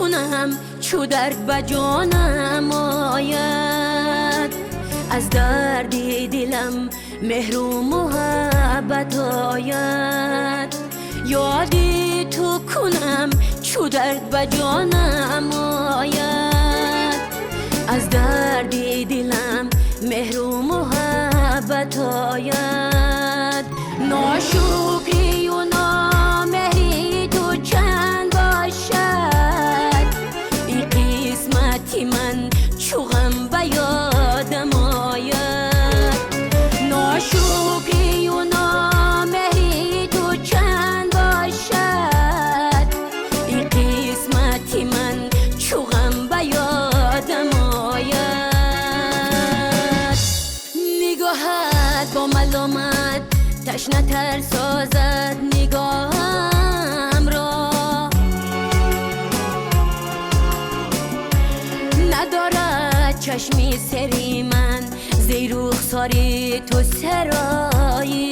کنم چو درد به جانم آید، از درد دلم مهر و محبت آید. یادی تو کنم چو درد به جانم آید، از درد دلم مهر و محبت آید. ناشکری و نامهری تو چند باشد، این قسمتی من چو غم به یادم آید. ناشکری و نامهری تو چند باشد، این قسمتی من چو غم به یادم آید. نگاهت با ملامت تشنه تر سازد نگاهم را، ندارد چشمی سری من زی رخساری تو سرایی.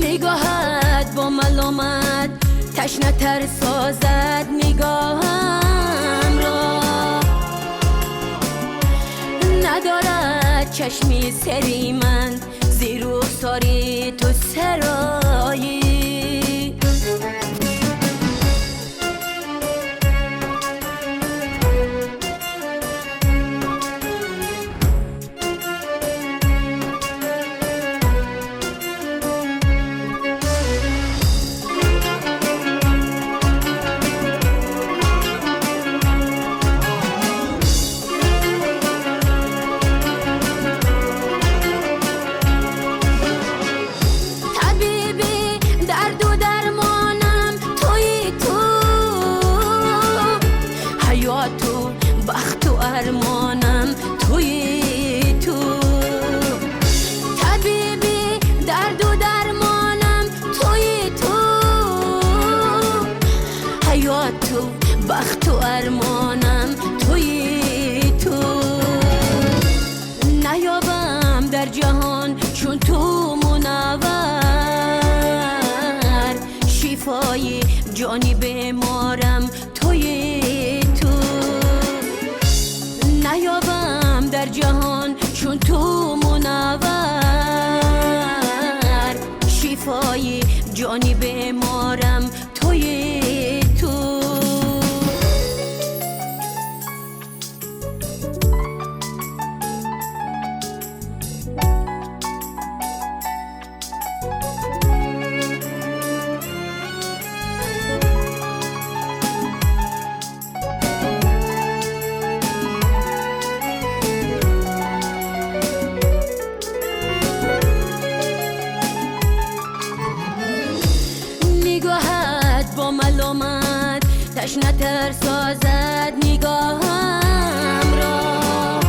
نگاهت با ملامت تشنه تر سازد نگاهم را، ندارد چشمی سری من زی رخساری تو سرایی. بخت و ارمانم توی تو، طبیبی درد و درمانم توی تو، حیات تو بخت و ارمانم توی تو. نیابم در جهان چون تو منور، شفای جانی بیمارم توی تو. نیابم در جهان چون تو منور، شفای جانی بیمارم توی تو. نگاهت با ملامت تشنه تر سازد نگاهم را،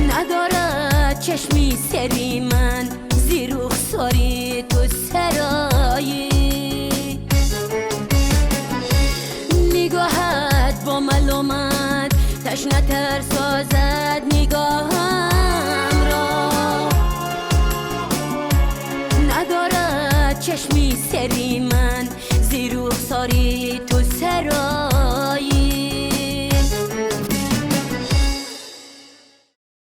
ندارد چشمی سری من زی رخساری تو سرایی. نگاهت با ملامت تشنه تر سازد نگاهم را، ندارد چشمی سری من زی رخساری